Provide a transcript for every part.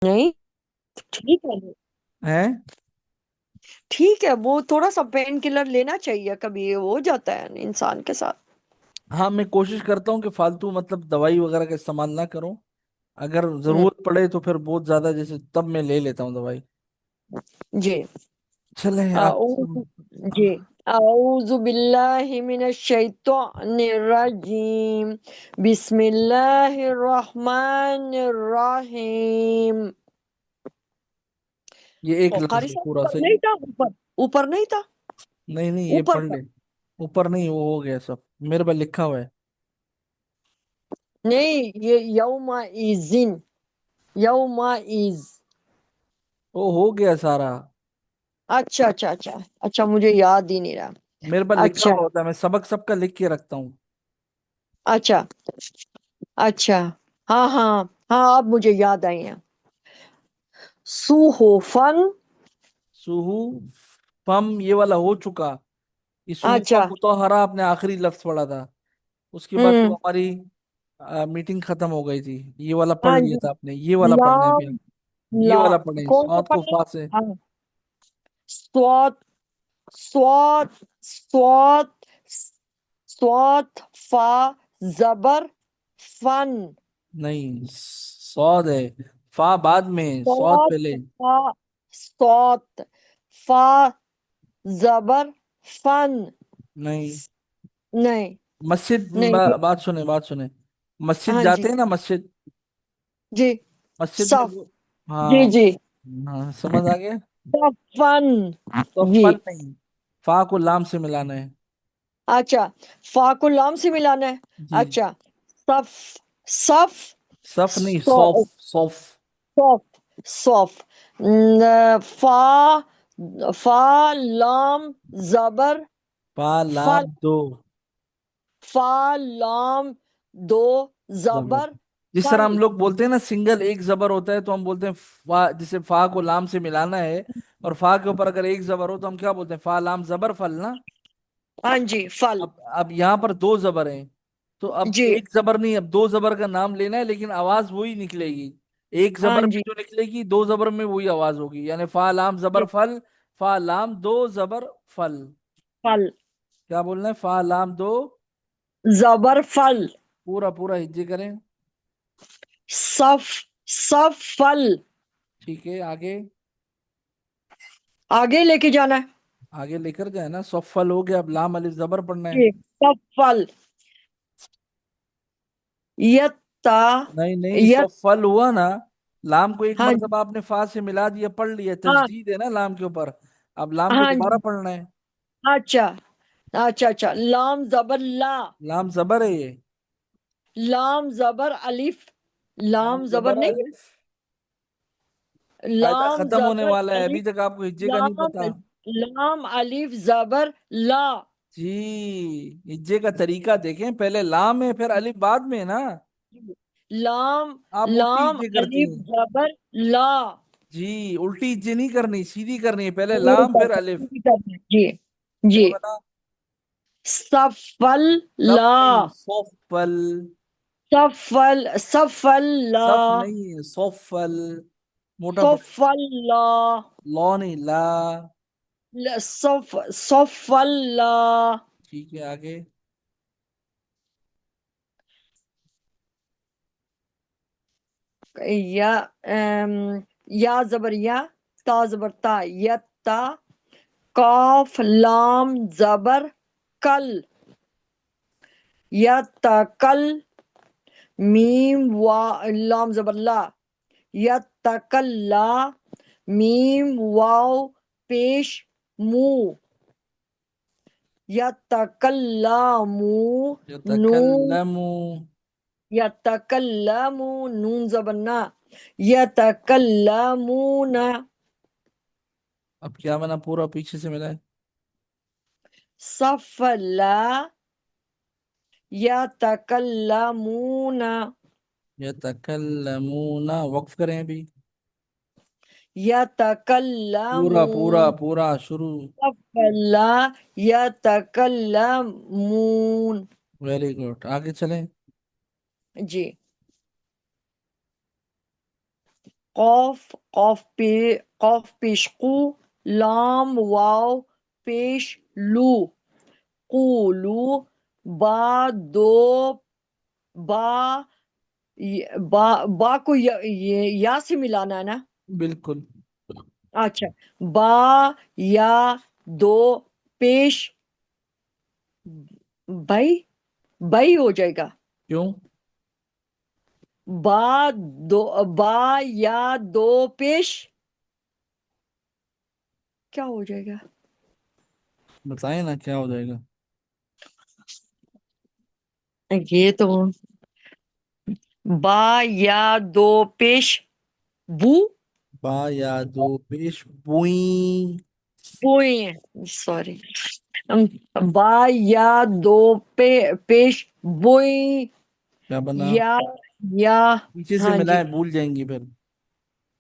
नहीं, ठीक है। है। ठीक है, वो थोड़ा सा पेन किलर लेना चाहिए, कभी ये हो जाता है इंसान के साथ। हाँ, मैं कोशिश करता हूँ कि फालतू मतलब दवाई वगैरह का इस्तेमाल ना करूँ। अगर हम्म। जरूरत पड़े तो फिर बहुत ज्यादा, जैसे तब मैं ले लेता हूँ दवाई। जी। चले आप अऊज़ु जी। अऊज़ु बिल्लाहि मिनश शैतानिर रजीम। बिस्मिल्लाहिर रहमानिर रहीम। ये एक और लफ्ज कारी है साहब पूरा ऊपर सही। नहीं था, ऊपर ऊपर नहीं था। नहीं नहीं, ये ऊपर पढ़ था। ले। ऊपर नहीं, वो हो गया सब, मेरे पर लिखा हुआ है। नहीं, ये यौमा इजिन, यौमा इज। वो हो गया सारा। अच्छा अच्छा अच्छा। अच्छा, मुझे याद ही नहीं रहा। मेरे पर लिखा अच्छा हुआ होता है, मैं सबक सबका लिख के रखता हूँ। अच्छा अच्छा। हाँ हाँ हाँ, अब मुझे याद आई है। सुहोफन। सुहू फम ये वाला हो चुका। ये सुहूफा अच्छा। मुतहरा आपने आखिरी लफ्ज पढ़ा था। उसके बाद तो हम्म। हमारी मीटिंग खत्म हो गई थी। ये वाला पढ़ हाँ लिया जी। था आपने, ये वाला पढ़ना है अभी लाम। आप। ये ला। वाला पढ़ें, कौन सा सौत को पढ़े? फा से। हाँ। स्वात। स्वात। स्वात। स्वात फा जबर फन। नहीं, सौद है। फा बाद में, सौद स्वात पहले। फा। स्वात फा जबर फन। नहीं। नहीं। मस्जिद नहीं। बात सुने, बात सुने। मस्जिद हाँ जी। जाते हैं ना, मस्जिद। जी। मस्जिद में सफ। वो। जी हाँ। जी। हाँ, समझ आ गया। सफन। तो जी। फल नहीं, फा को लाम से मिलाना है। अच्छा, फा को लाम से मिलाना है। जी। अच्छा। सफ। सफ। सफ नहीं, सौफ। सौ- सौफ। सौफ। सौफ। फा। फा लाम जबर फा फल। लाम दो फा लाम दो जबर। जबर जिस तरह फल। हम लोग बोलते हैं ना, सिंगल एक जबर होता है तो हम बोलते हैं फा, जिसे फा को लाम से मिलाना है। और फा के ऊपर अगर एक जबर हो तो हम क्या बोलते हैं? फा लाम जबर फल ना। हाँ जी, फल। अब यहाँ पर दो जबर हैं। तो अब जी। एक जबर नहीं, अब दो जबर का नाम लेना है, लेकिन आवाज वही निकलेगी। एक हाँ जबर में जी। जो निकलेगी, दो जबर में वही आवाज होगी, यानी फा लाम जबर जी। फल। फा लाम दो जबर फल। फल। क्या बोलना है? फा लाम दो। जबर फल। पूरा पूरा हिज्जे करें। सफ। सफ फल। ठीक है, आगे। आगे लेके जाना है। आगे लेकर जाए ना, सफल हो गया, अब लाम अलिफ जबर पढ़ना है। जी। सफ फल। यत्ता। नहीं नहीं, यत। सफल हुआ ना। लाम को एक हाँ जी। मरतबा आपने फा से मिला दिया, पढ़ लिया, हाँ। तजदीद है ना लाम के ऊपर। अब लाम को हाँ दोबारा जी। पढ़ना है। अच्छा अच्छा अच्छा। लाम जबर ला। लाम जबर है ये। लाम जबर अलिफ। लाम लाम जबर जबर नहीं। अलिफ। कायदा लाम खत्म होने जबर वाला है, अभी अलिफ। तक आपको हिज्जे का नहीं लाम। पता। लाम अलिफ जबर ला। जी। हिज्जे का तरीका देखें, पहले लाम है फिर अलिफ बाद में है ना। लाम। आप उल्टी लाम हिज्जे करती अलिफ हैं। जबर ला। जी, उल्टी हिज्जे नहीं करनी, सीधी करनी है, पहले पूरी लाम फिर अलिफ। पूरी करना है। जी। क्या जी। बना? सफल सफ ला। नहीं, सोफल। सफल। सफल ला। सफ नहीं, सोफल। मोटा पड़े। सफल ला। लॉ नहीं, ला। सफल ला। ठीक है, आगे। या या जबर या। ता जबर ता। यत्ता। काफ लाम जबर कल। यत्तकल। मीम वा लाम जबर ला। यत्तकल्ला। मीम वाव पेश मु। यत्तकल्लामु। नून। यतकल्लमु। यत्तकल्लामु नून जबर ना। यत्तकल्लामुना। अब क्या बना? पूरा पीछे से मिला है। सफला। यत्तकल्लामुना। यतकल्लमुना, वक्फ करें अभी। पूरा पूरा यतकल्लमून। पूरा शुरू। सफला। यतकल्लमून। वेरी गुड, आगे चलें। जी। قاف، قاف پہ، قاف پیش قو، لام واو پیش لو، قولو، با دو، با، با، با کو یا سے ملانا ہے نا؟ بالکل. اچھا، با یا دو پیش بھائی، بھائی ہو جائے گا. کیوں؟ با دو، با یا دو پیش کیا ہو جائے گا؟ بتائیں نا کیا ہو جائے گا. یہ تو با یا دو پیش بو، با یا دو پیش بوئیں. بوئیں، سوری، با یا دو پیش بوئیں، کیا بنا؟ یا یا پیچھے سے ہاں جی، ملائیں بھول جائیں گی پھر.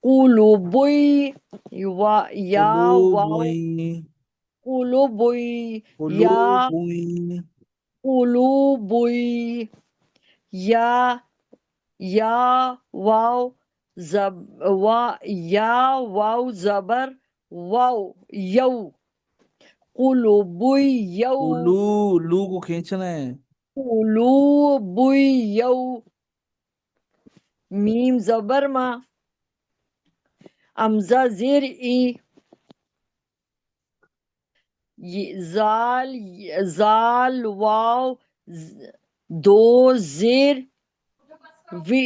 قولو بوئی، یا کلو واو، بوئیں. قولو بوئی، کلو یا بوئیں. قولو بوئی، یا یا واو زب یا واو زبر واو، یو، قولو بوئی یو، کلو، لو کو کھینچنا ہے. قولو بوئی یو، میم زبر ما، امزہ زیر ای، زال، زال واو دو زیر وی،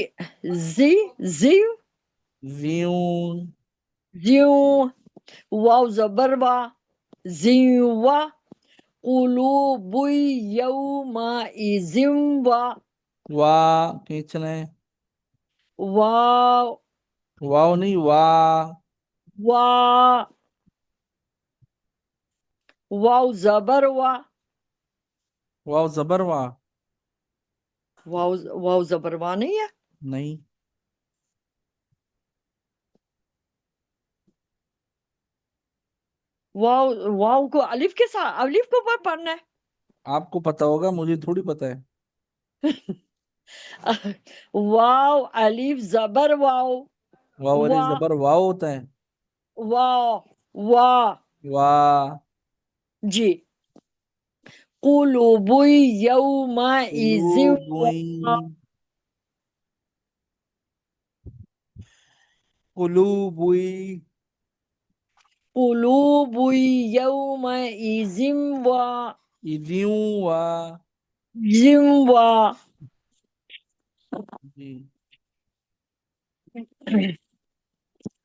زی، زیو، ویوں. زیو، واو زبر وا، زیوا، قلوب یومئذ وا کھینچنا ہے. واو، واو نہیں وا. وا، واو زبر وا، واو زبر وا. واو، واو زبر وا نہیں ہے؟ نہیں. واو، واو کو الف کے ساتھ، الف کو اوپر پڑھنا ہے؟ آپ کو پتا ہوگا مجھے تھوڑی پتا ہے. واو الف زبر واو، واو علی وا، زبر واو ہوتا ہے. وا، وا، وا. جی، قلوب یومئذ کلو وا، بوئیں. کلو بوئی. قلوب یومئذ وا، ایدیوں وا. زم وا. جی.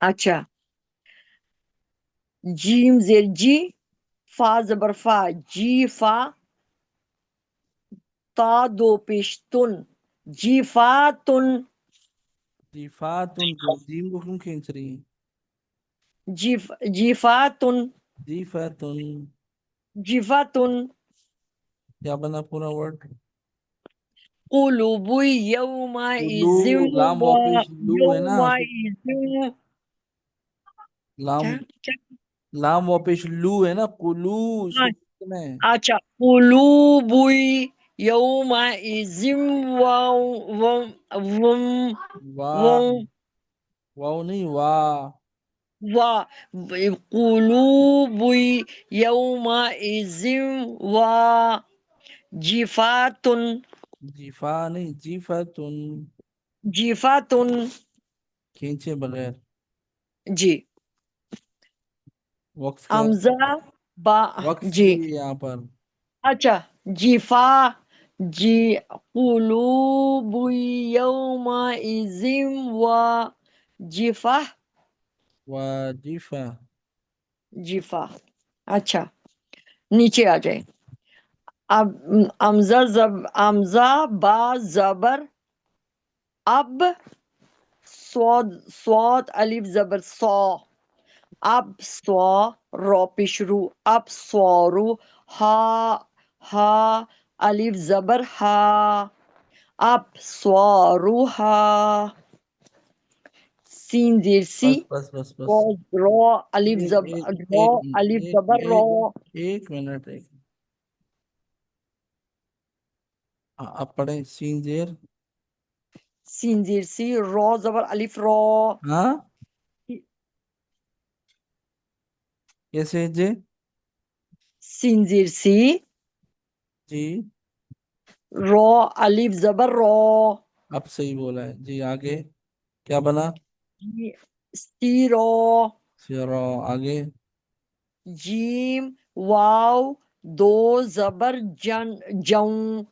اچھا، جیم زیر جی، فا زبر فا، جی فا، تا دو پیش تن، جی فا تن، جیفات ان کو جیم کو کیوں کھینچ رہی ہیں؟ جی فا تن، جیفات ان. جیفا تن، کیا بنا پورا ورڈ؟ قلوب کلو. یومئذ لام وا، واپس لو ہے نا. یومئذ لام. کیا کیا؟ لام واپس لو ہے نا. کلو اس کو ہاں، کھینچنا ہے. اچھا، قلوب یومئذ واو، وم، وا. وم، واو نہیں وا. وا، قلوب یومئذ وا، جفاتن، جیفا نہیں جیفات ان. جفاتن، کھینچے بغیر. جی، وقف کیا ہے؟ امزہ با، وقف جی، کی ہے یہاں پر. اچھا، جفا، جی، قلوب یومئذ وا، جفا، واجفہ. جفا. اچھا، نیچے آ جائیں. اب امزہ امزہ با زبر اب، صاد، صاد الف زبر صا، اب سوا، رو پیش رو، اب سوارو، ہا، ہا الف زبر ہا، اب سوارو ہا، سین زیر سی، بس بس بس بس. رو، رو الف ایک زبر ایک رو ایک الف ایک زبر رو، ایک ایک منٹ ایک. آپ پڑھیں سین زیر. سین زیر سی، رو زبر الف رو، ہاں. कैसे जे? सीन जीर सी। जी। रॉ, अलिफ जबर रॉ। अब सही बोला है जी, आगे क्या बना? सी रॉ। सिरो, आगे? जीम वाव दो जबर जन जऊ।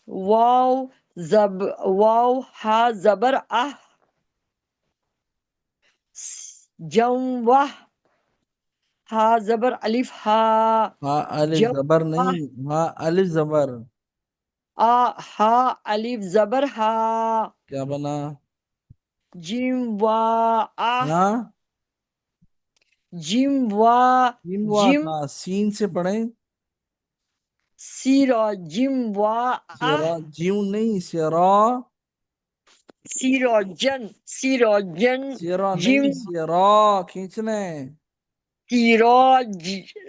वाव जब वाव हा जबर आह। जम वाह हा जबर अलिफ हा। हाँ अलिफ जम जबर वाह नहीं, हाँ अलिफ जबर। आ हा अलिफ जबर हा। क्या बना? जिम वाह आह। हाँ, जिम वाह। जीम हुआ जिम था, सीन से पढ़े। सीरो जिम वाह सिरा, आह। जीव नहीं, सिरा। सीरो जन सिरा जिम। नहीं, सिरा खींचने। सीरो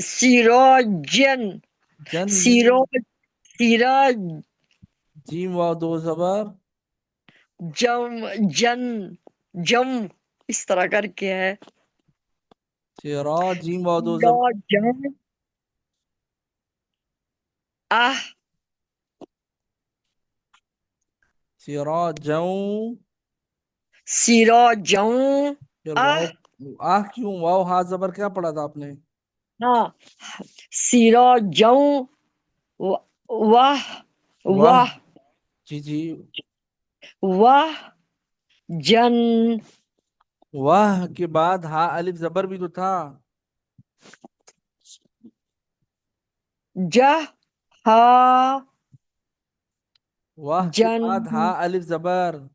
सीरो जन। जन नहीं। सीरो सीरा जीम हुआ दो जबर। जम जन जम, इस तरह करके है। सिरा, जीम हुआ दो सीरो जबर। जम आह। सिरा जाऊं। सीरो जऊ फिर आह। वाव, आह क्यों? वाव हा जबर क्या पढ़ा था आपने? हाँ, सीरो जऊ वाह वाह। वाह जी जी। वाह जन। वाह के बाद हा अलिफ जबर भी तो था। जह हा वाह के जन। बाद हा अलिफ जबर।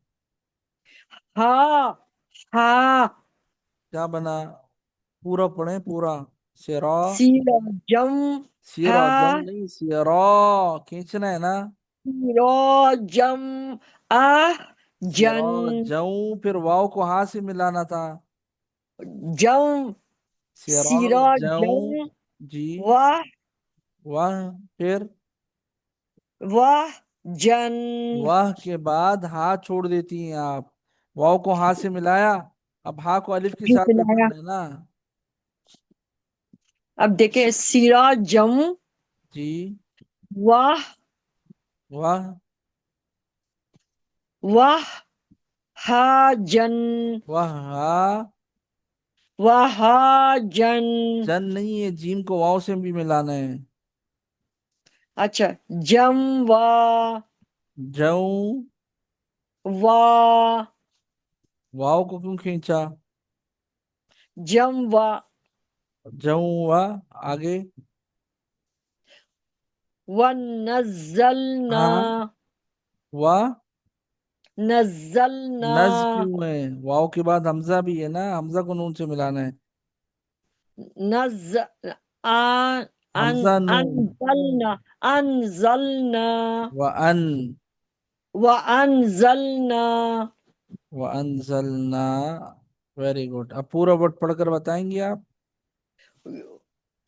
हा हा क्या बना? पूरा पढ़े पूरा। सिरा। सीरो जम हा। सिरा जम नहीं, सिरा खींचना है ना। सीरो जम आह। सिरा जन जाऊं, फिर वाव को हा से मिलाना था। जम सिरा सीरो जाऊं। जम जी। वाह वाह। फिर वाह जन। वाह के बाद हा छोड़ देती हैं आप। वाव को हा से मिलाया, अब हा को अलिफ के साथ भी पढ़ कितना? लेना। अब देखे सीरा जम जी। वाह वाह। वाह हा जन। वाह हा। वाह हा जन। जन नहीं है, जीम को वाव से भी मिलाना है। अच्छा, जम वाह जाऊं। वाह वाव को क्यों खींचा? जम वाह जाऊं वाह, आगे? वन नजलना। हाँ। वाह। नजलना नज क्यों है? वाव के बाद हमजा भी है ना, हमजा को नून से मिलाना है। नज अन अन हमजा नून। अनजलना अनजलना व अन। व अनजलना। व अनजलना। वेरी गुड, अब पूरा वर्ड पढ़कर बताएंगे आप।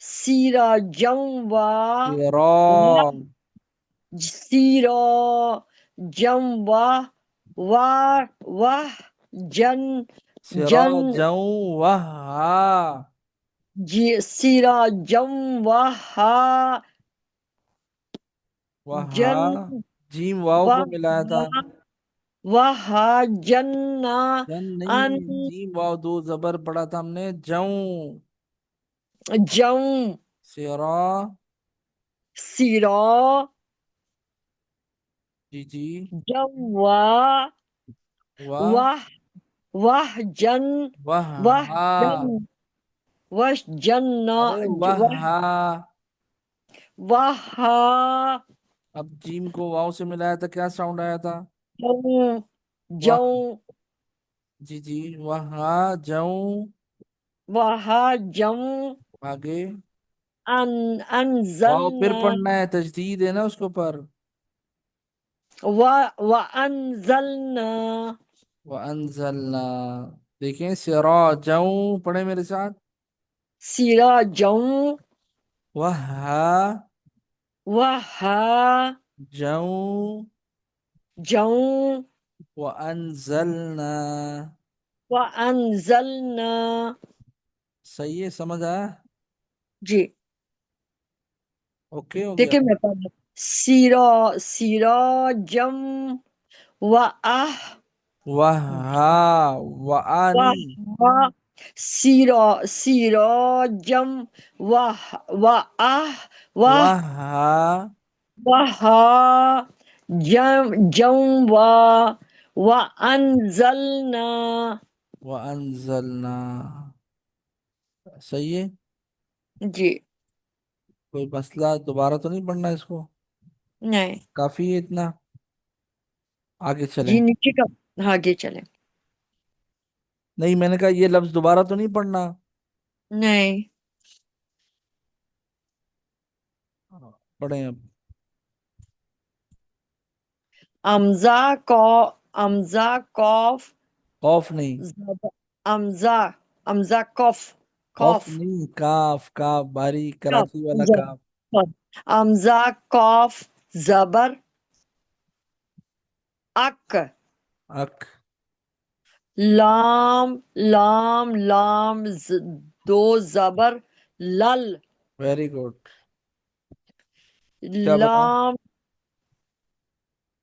सीरा जम वाह सिरा। सीरो जम वाह वाह वाह जन सिरा जन। जाऊं वाह हा। जी सीरा जम वाह हा वाह जन हा। जीम वाव वाह को मिलाया था। हा वाह हा जन्ना जन नहीं अन है, जीम वाव दो जबर पढ़ा था हमने, जाऊं। जम सिरा। सीरो जी जी। जम वाह वाह। वाह वाह जन वाह वाह हा। जन वाह जन्ना अरे वाह वाह हा। वाह हा अब जीम को वाव से मिलाया था, क्या साउंड आया था? जऊं वाह। जऊं जी जी। वाह हा। जाऊं। वाह जऊं आगे? अन वाव फिर अनजलना पढ़ना है, तजदीद है ना उसके ऊपर। व व अनजलना व अनजलना। देखें, सिरा जाऊं पढ़े मेरे साथ। सीरा जऊं वाह हा। वाह जाऊं। जऊं व अनजलना। व अनजलना सही है, समझ आया। जी। ओके हो गया। देखिए मैं पढ़, सीरा, सीराजम व आह, वाह, हाँ, वाह वाह, नहीं। वाह, सीरा, सीराजम, वाह, वाह, आह, वाह, वाह, हाँ। वाह, जम, जम, वाह, वाह, अनजलना। वअंजलना। सही है। जी। कोई मसला दोबारा तो नहीं पढ़ना इसको? नहीं। काफी है इतना। आगे चलें। जी, नीचे का, आगे चले। नहीं, मैंने कहा ये लफ्ज दोबारा तो नहीं पढ़ना। नहीं। हाँ, पढ़ें अब। अमजा को, अमजा कौफ, खौफ नहीं। अमजा, अमजा कौफ, खौफ कौफ, नहीं, काफ, काफ बारी कफ, कराची वाला काफ। अमजा कौफ, जबर, अक, अक। लाम, लाम, लाम, दो जबर, लल, वेरी गुड। क्या बना? लाम,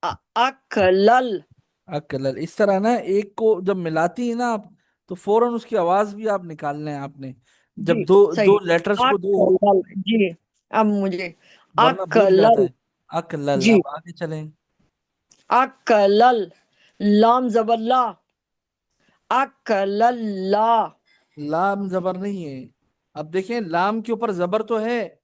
अक, लल। अकलल। इस तरह ना, एक को जब मिलाती है ना आप, तो फौरन उसकी आवाज भी आप निकालने हैं आपने। जब जी, दो सही। दो लेटर्स को दो, अक, लल। जी। अब मुझे, वरना अक, भूल जाता लल। है। अकलल। जी। अब आगे चलें। अकलल, लाम जबर ला, अकलल ला। लाम जबर नहीं है। अब देखें, लाम के ऊपर जबर तो है,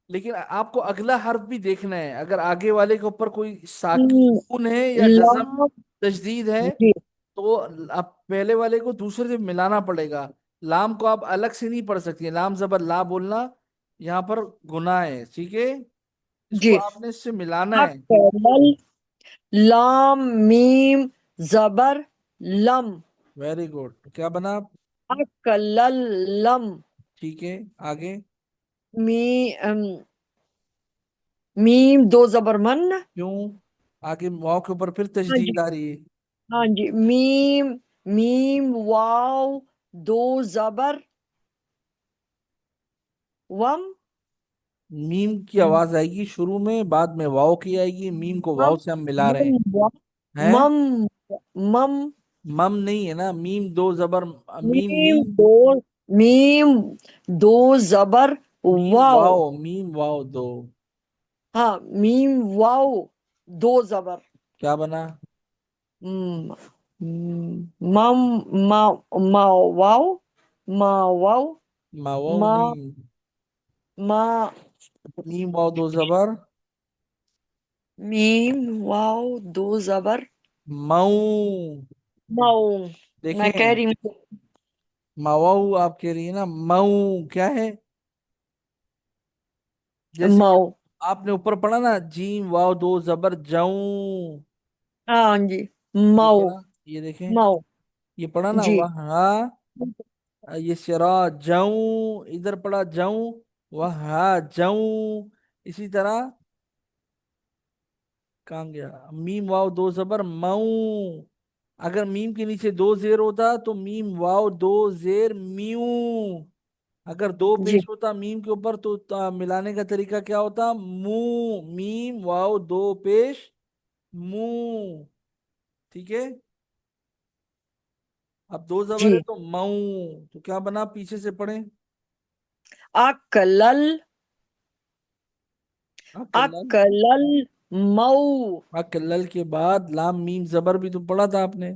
लेकिन आपको अगला हर्फ भी देखना है। अगर आगे वाले के ऊपर कोई सुकून है या जज्म, लाम। तशदीद है, जी। तो आप पहले वाले को दूसरे से मिलाना पड़ेगा। लाम को आप अलग से नहीं पढ़ सकती, लाम जबर ला बोलना यहाँ पर गुनाह है, ठीक है। इसको जी। आपने इससे मिलाना है। अकलल, लाम, मीम, जबर, लम, वेरी गुड। क्या बना? अकलल, लम। ठीक है। आगे। मी, अम, मीम, दो जबर मन। क्यों? आगे वाव के ऊपर फिर हाँ जी। तशदीद आ रही है। हाँ जी, मीम, मीम, वाव, दो जबर, वम, मीम की आवाज आएगी शुरू में, बाद में वाव की आएगी, मीम को वाव मम, से हम मिला रहे मम, हैं। मम, मम, मम नहीं है ना, मीम दो जबर। Meme meme, meme. दो, मीम, दो जबर, मीम वाव। वाव, मीम वाव दो। हाँ, मीम, वाव, दो जबर। क्या बना? हम्म, मम, मा, मा, वाव, मा, वाव, मावाव मा, मीम। मा, मीम वाव दो जबर। मीम, वाव, दो जबर, मऊ। मऊ। मैं कह देखें, रही हूँ। मावाऊ आप कह रही है ना, मऊ क्या है? जैसे कि मऊ। आपने ऊपर पढ़ा ना, जीम वाव दो जबर जाऊं। हाँ जी। ये मऊ, पढ़ा, ये देखें, मऊ। ये पढ़ा ना, जी। वहाँ। ये सिरा जाऊं, इधर पढ़ा जाऊं, वहाँ जाऊं। इसी तरह, कहाँ गया मीम वाव दो जबर मऊ। अगर मीम के नीचे दो जेर होता तो मीम वाव दो जेर म्यू। अगर दो जी। पेश होता मीम के ऊपर तो मिलाने का तरीका क्या होता? मू, मीम वाव दो पेश, मू। ठीक है। अब दो जबर है जी। तो मऊ। तो क्या बना? पीछे से पढ़े। अकलल, अकलल। अकलल, मऊ, अकलल के बाद लाम मीम जबर भी तो पढ़ा था आपने।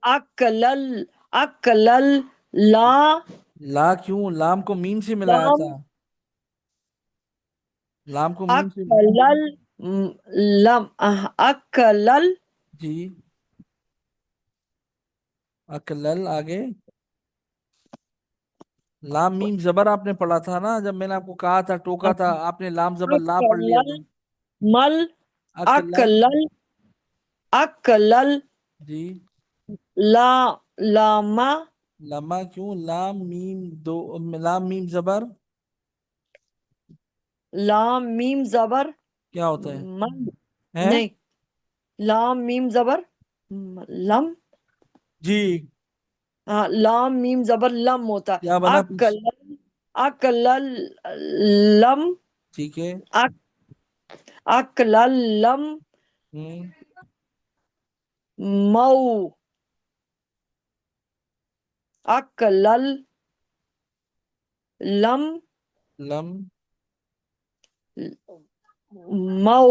अकलल, अकलल, ला, ला क्यों? लाम को मीम से मिलाया लाम, था। लाम को मीम से। अकलल, लम, अकलल, जी। अकलल आगे। लाम मीम जबर आपने पढ़ा था ना, जब मैंने आपको कहा था, टोका था, आपने लाम जबर ला पढ़ लिया अकलल, था। मल, अकलल। अकलल, अकलल, जी। ला, लामा, लमा क्यों? लाम मीम दो, लाम मीम जबर लाम, मीम, जबर, क्या होता है? मल। हैं? नहीं, लाम, मीम, जबर, लम। जी। ہاں، لام میم زبر لم ہوتا ہے. کیا بنا پیچھے؟ اکل، اکل، لم، ٹھیک ہے. اکل، لم، ہوں. مو، اکل، لم، لم. مو.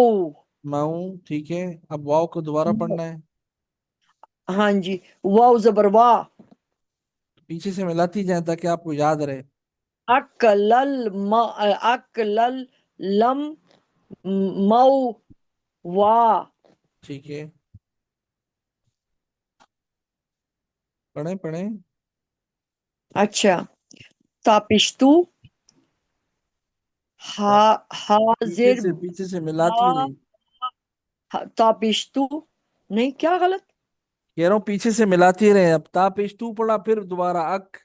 ماؤں. ٹھیک ہے. اب واو کو دوبارہ پڑھنا ہے. ہاں جی، واو زبر وا. پیچھے سے ملاتی جائیں تاکہ آپ کو یاد رہے. اکل، اکل، لم، مو، وا. ٹھیک ہے. پڑھیں پڑھیں. اچھا، تاپشتو، پیچھے حاضر، سے پیچھے سے ملاتی رہی. تاپشتو. نہیں، کیا غلط؟ کہہ رہا ہوں پیچھے سے ملاتی رہے. اب تا پیش تو پڑا پھر دوبارہ اک.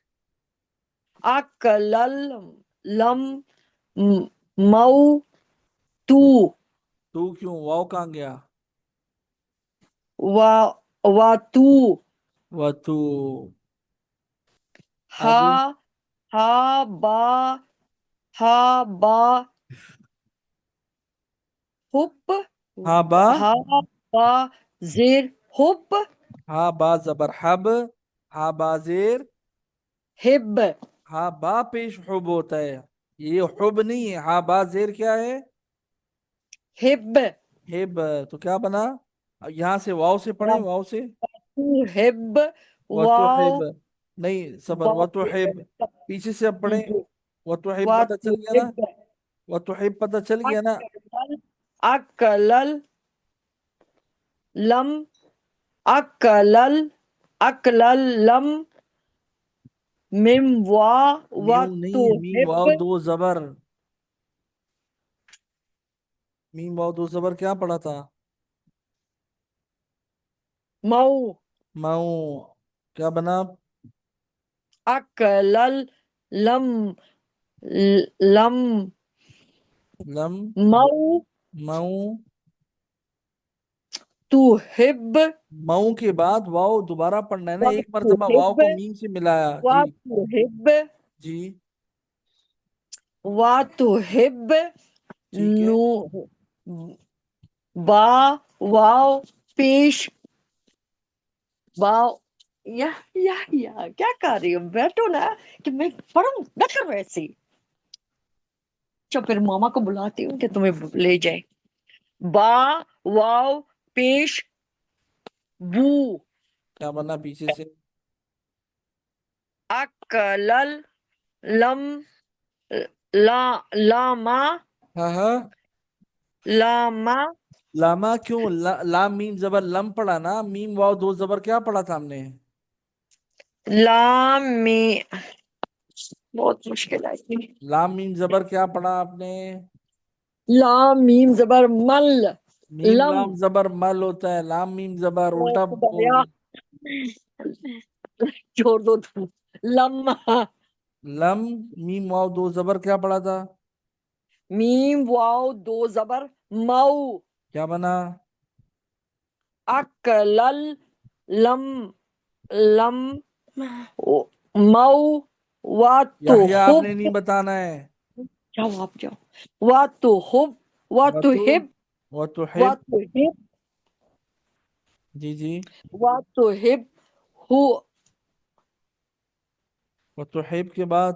اکل، لم، مو، تو. تو کیوں واو کہاں گیا؟ وا، تو. و تو. ہا، آگے. ہا، با، ہا، با، حب، ہاں با. ہا، با، زیر، حب، ہاں با زبر حب. ہاں با زیر. ہب. ہاں با پیش حب ہوتا ہے. یہ حب نہیں ہے. ہاں با زیر کیا ہے؟ ہب. ہب. تو کیا بنا؟ یہاں سے واو سے پڑھیں. واو سے. ہب، و تو واو، حب. نہیں صبر. و تو واو. حب. پیچھے سے اب پڑھیں. و تو حب پتہ واتو چل گیا نا. ہب. و تو حب پتہ چل گیا نا. اکل، لم، اکل، اکل، لم، مم، وا، میو واتو نہیں. میم ہب. واو دو زبر. میم واو دو زبر کیا پڑھا تھا؟ مو. ماؤں. کیا بنا؟ اکل، لم، لم، لم. مو، ماؤں. تو ہب. مئو کے بعد واؤ دوبارہ پڑھنا ہے نا. ایک واتو مرتبہ واؤ ہب، کو میم سے ملایا جی. واتو ہب، جی. واتو ہب. ٹھیک ہے. نو، با، واو پیش، واو. یا کیا کر رہی ہو؟ بیٹھو نا، کہ میں پڑھوں نہ کرو ایسے. چل پھر ماما کو بلاتی ہوں کہ تمہیں لے جائے. با، واو پیش، بو. کیا بنا پیچھے سے؟ اکل، لم، لا، لاما، ہاں ہاں. لاما. لاما کیوں؟ لام میم زبر لم پڑا نا. میم واؤ دو زبر کیا پڑھا تھا ہم نے؟ لام میں بہت مشکل ہے. لام میم زبر کیا پڑھا آپ نے؟ لام میم زبر مل، میم لم. لام زبر مل ہوتا ہے. لام میم زبر او الٹا بول خدایا، رہے. چھوڑ دو تم. لم، لم. میم واؤ دو زبر کیا پڑھا تھا؟ میم واو دو زبر مو. کیا بنا؟ اکل، لم، لم، مو، واتو یحییٰ آپ حب. نے نہیں بتانا ہے. جاؤ آپ جاؤ. واتو حب، واتو وتو. ہب، وتحب. واتو ہب، جی جی. واتو ہب. ہو، وتحب کے بعد.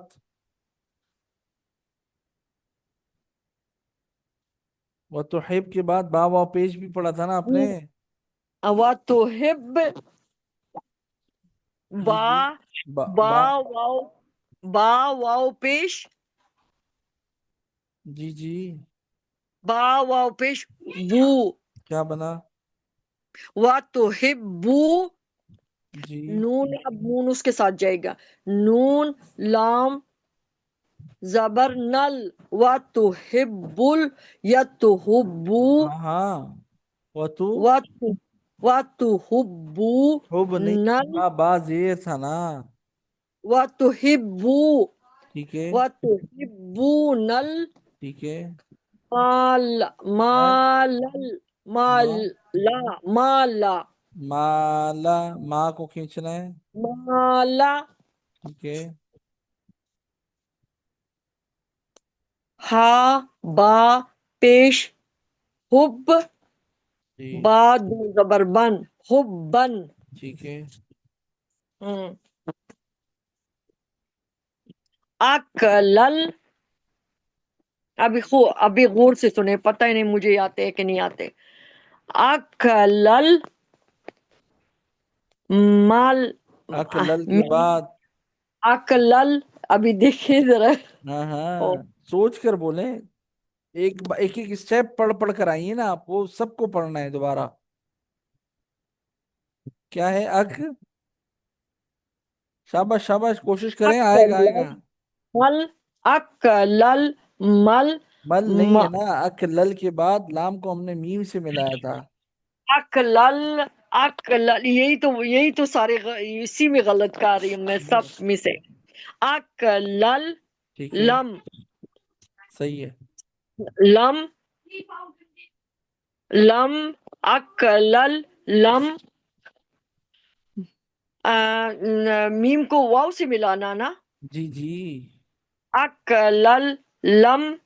وتحب کے بعد با واو پیش بھی پڑھا تھا نا آپ نے. واتو ہب. جی با، جی. با، واو، با واو پیش، جی جی. با واو پیش، بو. کیا بنا؟ واتو ہب بو. جی. نون، اب نون اس کے ساتھ جائے گا. نون، لام زبر نل. واتو ہبل، یتو ہبو. ہاں ہاں. وتو. واتو، واتو ہبو حب نہیں. نل. با زیر تھا نا. واتو ہبو، ٹھیک ہے. واتو ہبو نل. ٹھیک ہے. مال، ہاں. مالل، مال، ما. لا، مالا. माला, माँ को खींचना है। माला। ठीक है। हा बा पेश हुब, जी। बा दो जबर बन, हुब्बन। ठीक है। हम्म। अकलल, अभी गौर से सुने, पता ही नहीं मुझे आते हैं कि नहीं आते। अकलल माल, अकलल के मीम, बाद। अकलल, अभी देखिए जरा। हाँ ओ, हाँ, सोच कर बोले। एक एक स्टेप पढ़ पढ़ कर आइए ना आप, वो सबको पढ़ना है दोबारा। क्या है अक? शाबाश शाबाश, कोशिश करें, आएगा अकलल आएगा। मल, अकलल मल, मल नहीं है म, ना, अकलल के बाद लाम को हमने मीम से मिलाया था। अकलल, अकलल, यही तो सारे इसी में गलत कर रही हूँ मैं, सब में से। अकलल ठीक है। लम, सही है। लम, लम, अकलल लम। मीम को वाव से मिलाना ना। जी जी। अकलल लम,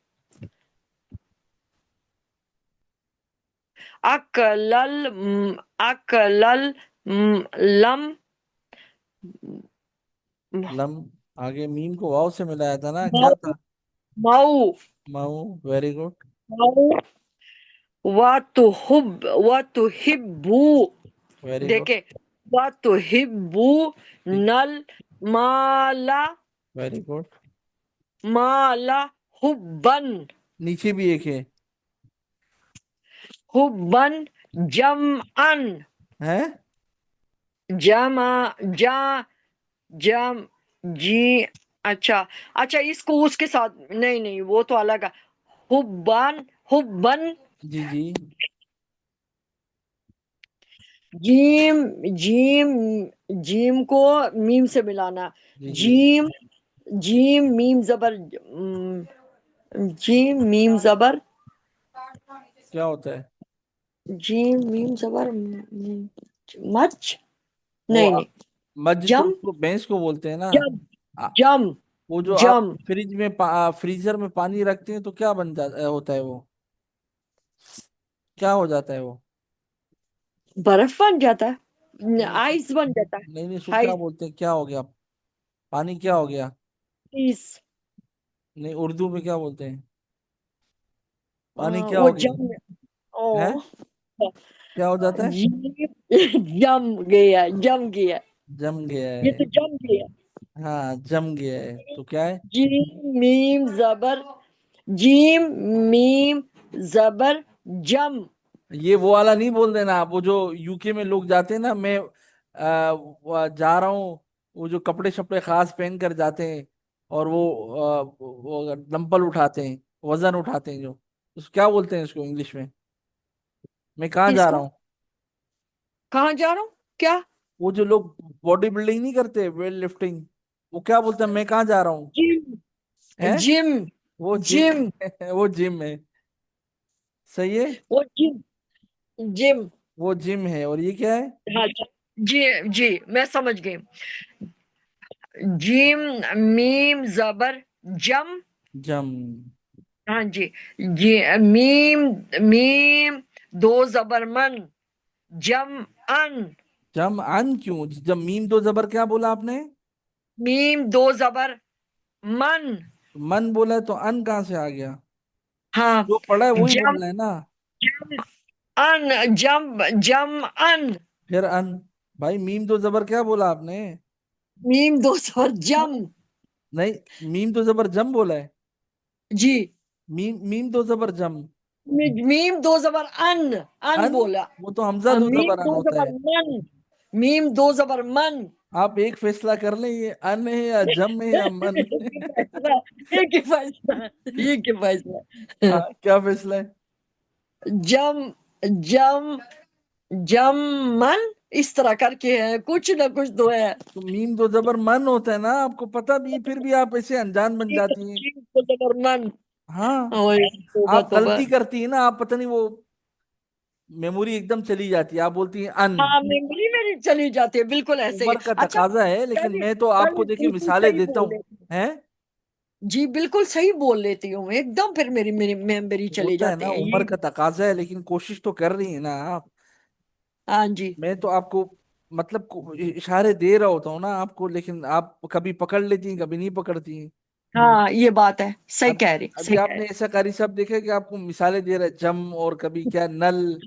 अकलल अकलल लम। लम। आगे मीम को वाव से मिलाया था ना, क्या मऊ, था? मऊ, मऊ। Very good. मऊ, व तुहिब्बू, वेरी गुड। देखे, व तुहिब्बू नल माला, वेरी गुड। माला हुब्बन, नीचे भी एक है। हुब्बन जमअन, है। जमा, जा, जम, जी। अच्छा, अच्छा, इसको उसके साथ नहीं, नहीं, वो तो अलग है। हुब्बान, हुब्बन। जी जी। जीम, जीम, जीम को मीम से मिलाना। जी जी। जीम, जीम मीम जबर, जीम मीम जबर, क्या होता है जीम मीम जबर, मच, वो? नहीं, नहीं, मज तो जम, उसको भैंस को बोलते हैं ना। जम, आ, जम, वो जो आप जम, फ्रिज में फ्रीजर में पानी रखते हैं तो क्या बन जाता होता है वो? क्या हो जाता है वो? बर्फ बन जाता है, नहीं आइस बन जाता है। नहीं नहीं, उसको क्या आइस, बोलते हैं, क्या हो गया? पानी क्या हो गया? आइस, नहीं, उर्दू में क्या बोलते हैं? पानी क्या वो हो गया? जम, है। ओ, क्या हो जाता है? जम गया, जम गया, जम गया ये है। तो जम गया। हाँ, जम गया है तो क्या है? जीम मीम जबर, जीम मीम जबर जम। ये वो वाला नहीं बोल देना आप, वो जो यूके में लोग जाते हैं ना, मैं जा रहा हूँ, वो जो कपड़े शपड़े खास पहन कर जाते हैं, और वो डंपल उठाते हैं, वजन उठाते हैं जो, क्या बोलते हैं उसको इंग्लिश में? मैं कहाँ जा रहा किसको? हूँ? कहाँ जा रहा हूँ? क्या? वो जो लोग बॉडी बिल्डिंग नहीं करते, वेट लिफ्टिंग, वो क्या बोलते हैं, मैं कहाँ जा रहा हूँ? जिम, है। जिम, वो जिम। जिम, वो जिम है। सही है। वो जिम, जिम। वो जिम है, और ये क्या है? हाँ जी, जी, मैं समझ गई। जिम मीम जबर जम। जम। हाँ जी, जी, मीम, मीम दो जबर मन, जम अन। जम अन क्यों? जब मीम दो जबर क्या बोला आपने? मीम दो जबर मन। मन बोला है तो अन कहाँ से आ गया? हाँ, जो पढ़ा है वही जम, बोलना है ना। जम अन, जम, जम अन। फिर अन। भाई मीम दो जबर क्या बोला आपने? मीम दो जबर जम। नहीं, मीम तो जबर जम बोला है। जी, मीम मीम दो जबर जम। मीम दो जबर अन, अन अन। बोला। वो तो हमजा दो मीम जबर अन दो होता जबर है। मन, मीम दो जबर मन। आप एक फैसला कर लें, ये अन है या जम है या मन है? एक ही फैसला, एक ही फैसला। हाँ, क्या फैसला है? जम, जम, जम मन, इस तरह करके है, कुछ ना कुछ तो है। तो मीम दो जबर मन होता है ना, आपको पता भी फिर भी आप ऐसे अनजान बन जाती हैं। मीम दो जबर मन। हाँ। ओए, तौबा आप तौबा। गलती करती है ना, आप पता नहीं वो मेमोरी एकदम चली जाती है, आप बोलती हैं अन। हाँ, मेमोरी मेरी चली जाती है, बिल्कुल ऐसे ही। उम्र का अच्छा, तकाजा है, लेकिन चलिए मैं तो आपको चलिए, देखिए बिल्कुल मिसालें सही देता बोल हूँ। लेती हूँ। हैं? जी, बिल्कुल सही बोल लेती हूँ मैं एकदम, फिर मेरी मेरी मेमोरी चले होता है जाते ना, हैं उम्र ये। का तकाजा है, लेकिन कोशिश तो कर रही है ना आप। हाँ जी। मैं तो आपको मतलब इशारे दे रहा होता हूँ ना आपको, लेकिन आप कभी पकड़ लेती हैं, कभी नहीं पकड़ती हैं। हाँ, ये बात है, सही अब कह रही, अभी सही कह आपने ऐसा कारी साहब देखा है कि आपको मिसालें दे रहा है, जम और कभी क्या नल,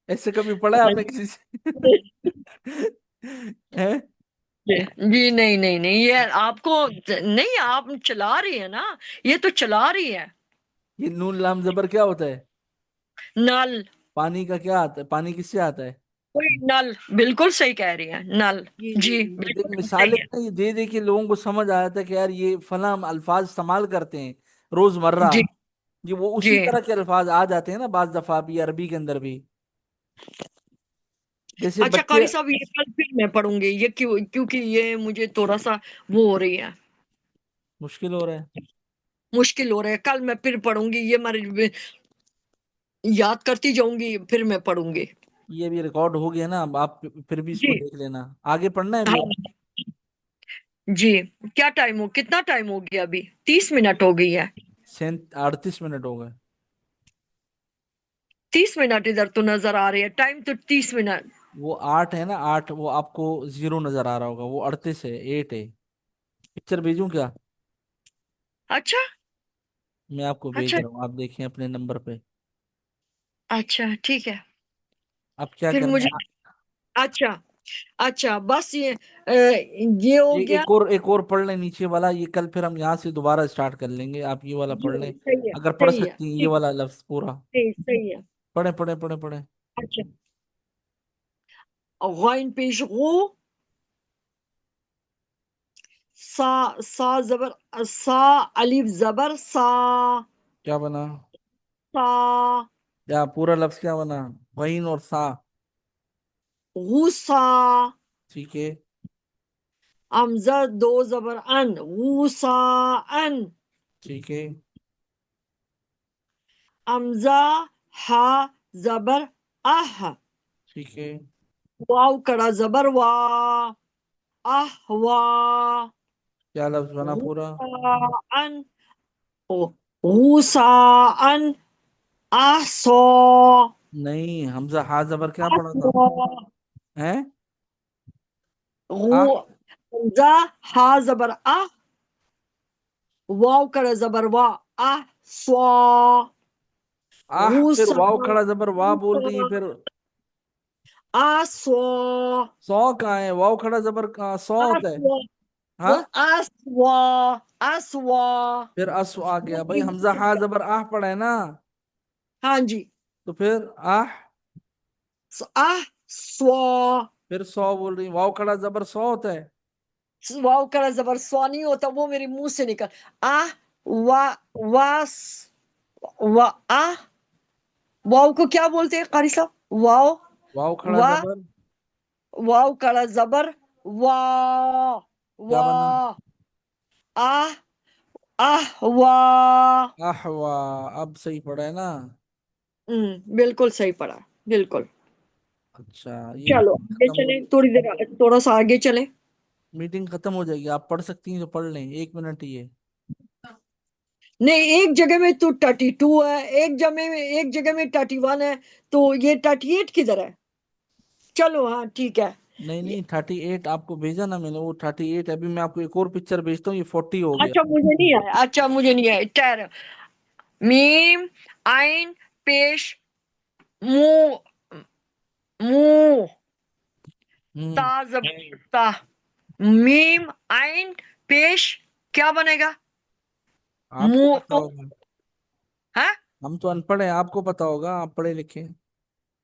ऐसे कभी पढ़ा है आपने किसी से? रही। हैं? जी जी, नहीं नहीं नहीं, ये आपको नहीं, आप चला रही है ना, ये तो चला रही है। ये नून लाम जबर क्या होता है? नल। पानी का क्या आता है? पानी किससे आता है? कोई नल, बिल्कुल सही कह रही है, नल। जी, ये देख बिल्कुल मिसालें सही है। ना, ये दे दे के लोगों को समझ आया था कि यार ये फला हम अल्फाज इस्तेमाल करते हैं रोजमर्रा। जी ये वो जी। उसी तरह के अल्फाज आ जाते हैं ना बाज दफा भी अरबी के अंदर भी। जैसे अच्छा बच्चे। कारी साहब, ये कल फिर मैं पढ़ूंगी, ये क्यों, क्योंकि ये मुझे थोड़ा सा वो हो रही है, मुश्किल हो रहा है। मुश्किल हो रहा है। कल मैं फिर पढ़ूंगी, ये मैं याद करती जाऊंगी, फिर मैं पढ़ूंगी। ये भी रिकॉर्ड हो गया ना, अब आप फिर भी इसको जी देख लेना। आगे पढ़ना है अभी? हाँ जी। क्या टाइम हो, कितना टाइम हो गया? अभी 30 मिनट हो गई है। 38 मिनट हो गए। 30 मिनट इधर तो नजर आ रही है, टाइम तो 30 मिनट। वो 8 है ना, 8 वो आपको 0 नजर आ रहा होगा, वो 38 है, 8 है। पिक्चर भेजूं क्या? अच्छा मैं आपको भेज अच्छा रहा हूँ, आप देखें अपने नंबर पे। अच्छा, ठीक है। अब क्या फिर करना मुझे, है? अच्छा अच्छा, बस ये हो गया। एक और पढ़ लें नीचे वाला, ये कल फिर हम यहाँ से दोबारा स्टार्ट कर लेंगे, आप ये वाला जी, पढ़ लें। सही है, अगर पढ़ सही है, सकती हैं ये ठीक, वाला लफ्ज पूरा। सही सही है। पढ़े पढ़े पढ़े पढ़े। अच्छा, गॉइन पेश गो, सा, सा जबर, सा, अलिफ जबर सा, क्या बना? सा, क्या पूरा लफ्ज क्या बना? गहीन और सा। गुस्सा, ठीक है। हमजा दो जबर अन, गुस्सा अन, ठीक है। हमजा हा जबर आह, ठीक है। वाव कड़ा जबर वा, आह वा, क्या लफ्ज बना पूरा? गुस्सा अन, ओ, गुस्सा अन, आह सो, नहीं, हमजा हा जबर क्या आह पड़ा था? सो, हैं? आ हमजा हा जबर आह, वाव कड़ा जबर वा, आह स्वा, आह, फिर गुस्सा, वाव खड़ा जबर वाह बोल रही है फिर। आसवा, सौ कहाँ है? वाव खड़ा जबर कहाँ, सौ होता है। आसवा, वो हाँ। आसवा, आसवा। फिर अस आ वो गया भाई, मेरी हमजा मुंह हा से- जबर आह पड़ा है ना। हाँ जी। तो फिर आह। आह स्वा, फिर सौ बोल रही, वाव खड़ा जबर सौ होता है। वाव का जबर स्वा नहीं होता, वो मेरे मुंह से निकल। आह वा, वास, वा, आह, वाव को क्या बोलते हैं कारी साहब? वाव, वाव खड़ा वा, जबर। वाव का जबर वा, क्या वा, बना? आह, आह वा। आह वाह, अब सही पड़ा है ना? बिल्कुल सही पढ़ा, बिल्कुल। अच्छा, ये चलो मीटिंग आगे खत्म हो चले, रही। थोड़ी देर थोड़ा सा आगे चले। मीटिंग खत्म हो जाएगी, आप पढ़ सकती हैं तो पढ़ लें, 1 मिनट ही है। नहीं, एक जगह में तो 32 है, एक जगह में 31 है, तो ये 38 किधर है? चलो हाँ, ठीक है। नहीं नहीं, 38 आपको भेजा ना मैंने, वो 38। अभी मैं आपको एक और पिक्चर भेजता हूँ, ये 40 हो गया। अच्छा मुझे नहीं है, अच्छा मुझे नहीं है, ठहर। मीम, आइन, पेश, मु, मु, ता हम्म। जबर ता, मीम, आइन, पेश, क्या बनेगा? आपको मु, पता होगा। है? हम तो अनपढ़ हैं, आपको पता होगा, आप पढ़े लिखे हैं।